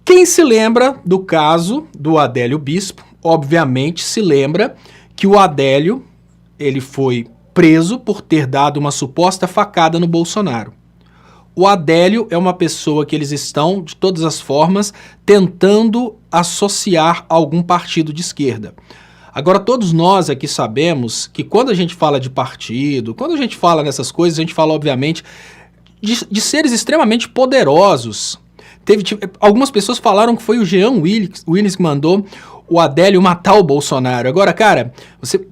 Quem se lembra do caso do Adélio Bispo, obviamente se lembra que o Adélio ele foi preso por ter dado uma suposta facada no Bolsonaro. O Adélio é uma pessoa que eles estão, de todas as formas, tentando associar a algum partido de esquerda. Agora, todos nós aqui sabemos que quando a gente fala de partido, quando a gente fala nessas coisas, a gente fala, obviamente, de seres extremamente poderosos. Algumas pessoas falaram que foi o Jean Willis que mandou o Adélio matar o Bolsonaro. Agora, cara,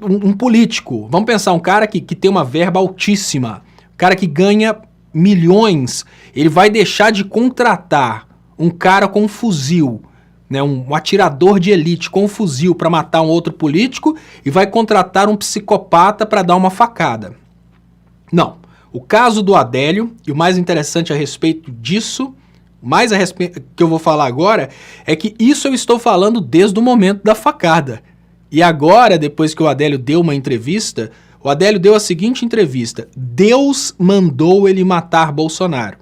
um político, vamos pensar, um cara que tem uma verba altíssima, um cara que ganha milhões, ele vai deixar de contratar um cara com um fuzil, né, um atirador de elite com um fuzil para matar um outro político e vai contratar um psicopata para dar uma facada. Não. O caso do Adélio, e o mais interessante a respeito disso, mais a respeito que eu vou falar agora, é que isso eu estou falando desde o momento da facada. E agora, depois que o Adélio deu uma entrevista, o Adélio deu a seguinte entrevista: Deus mandou ele matar Bolsonaro.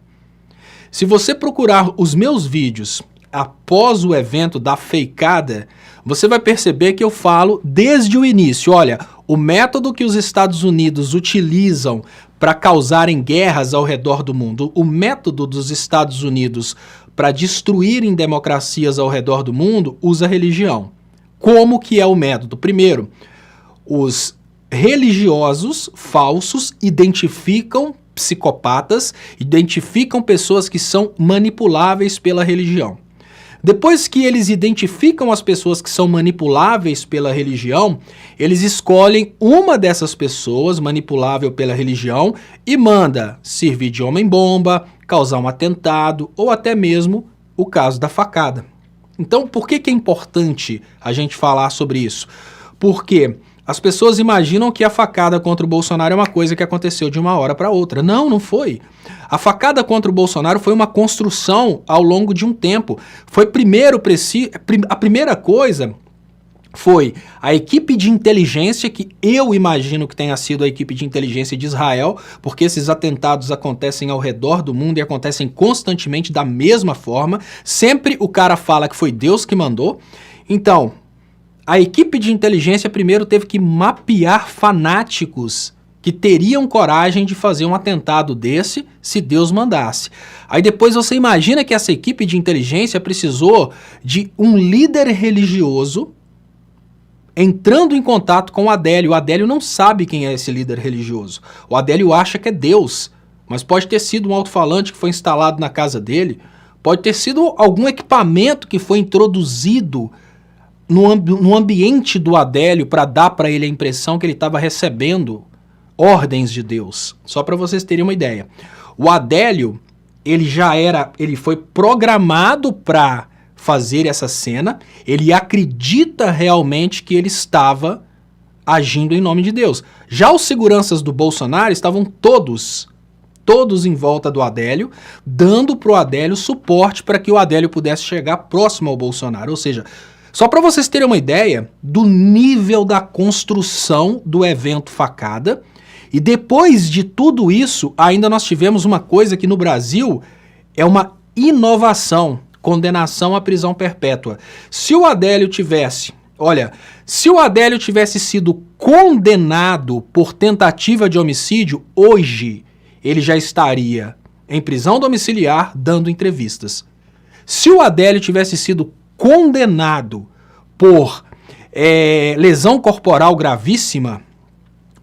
Se você procurar os meus vídeos após o evento da feicada, você vai perceber que eu falo desde o início, olha, o método que os Estados Unidos utilizam para causarem guerras ao redor do mundo, o método dos Estados Unidos para destruírem democracias ao redor do mundo, usa religião. Como que é o método? Primeiro, os religiosos falsos identificam psicopatas, identificam pessoas que são manipuláveis pela religião. Depois que eles identificam as pessoas que são manipuláveis pela religião, eles escolhem uma dessas pessoas manipulável pela religião e manda servir de homem-bomba, causar um atentado ou até mesmo o caso da facada. Então, por que é importante a gente falar sobre isso? Porque as pessoas imaginam que a facada contra o Bolsonaro é uma coisa que aconteceu de uma hora para outra. Não, não foi. A facada contra o Bolsonaro foi uma construção ao longo de um tempo. A primeira coisa foi a equipe de inteligência, que eu imagino que tenha sido a equipe de inteligência de Israel, porque esses atentados acontecem ao redor do mundo e acontecem constantemente da mesma forma. Sempre o cara fala que foi Deus que mandou. Então, a equipe de inteligência primeiro teve que mapear fanáticos que teriam coragem de fazer um atentado desse se Deus mandasse. Aí depois você imagina que essa equipe de inteligência precisou de um líder religioso entrando em contato com o Adélio. O Adélio não sabe quem é esse líder religioso. O Adélio acha que é Deus, mas pode ter sido um alto-falante que foi instalado na casa dele, pode ter sido algum equipamento que foi introduzido no ambiente do Adélio para dar para ele a impressão que ele estava recebendo ordens de Deus. Só para vocês terem uma ideia. O Adélio, ele foi programado para fazer essa cena, ele acredita realmente que ele estava agindo em nome de Deus. Já os seguranças do Bolsonaro estavam todos em volta do Adélio, dando para o Adélio suporte para que o Adélio pudesse chegar próximo ao Bolsonaro. Ou seja, só para vocês terem uma ideia do nível da construção do evento facada. E depois de tudo isso, ainda nós tivemos uma coisa que no Brasil é uma inovação: condenação à prisão perpétua. Se o Adélio tivesse sido condenado por tentativa de homicídio, hoje ele já estaria em prisão domiciliar dando entrevistas. Se o Adélio tivesse sido condenado por lesão corporal gravíssima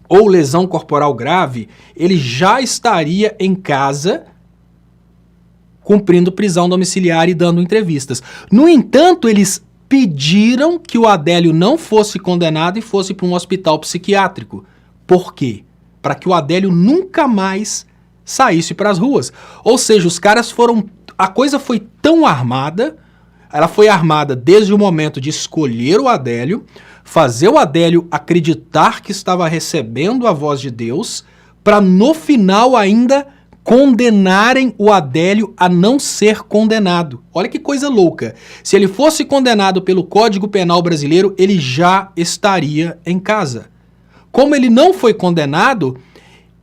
ou lesão corporal grave, ele já estaria em casa cumprindo prisão domiciliar e dando entrevistas. No entanto, eles pediram que o Adélio não fosse condenado e fosse para um hospital psiquiátrico. Por quê? Para que o Adélio nunca mais saísse para as ruas. Ou seja, os caras a coisa foi tão armada. Ela foi armada desde o momento de escolher o Adélio, fazer o Adélio acreditar que estava recebendo a voz de Deus, para no final ainda condenarem o Adélio a não ser condenado. Olha que coisa louca. Se ele fosse condenado pelo Código Penal brasileiro, ele já estaria em casa. Como ele não foi condenado,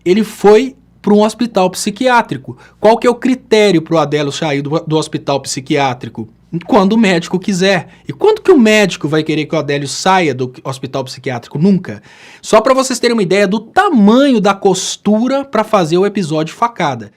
ele foi para um hospital psiquiátrico. Qual que é o critério para o Adélio sair do hospital psiquiátrico? quando o médico quiser. E quando que o médico vai querer que o Adélio saia do hospital psiquiátrico? Nunca. Só para vocês terem uma ideia do tamanho da costura para fazer o episódio facada.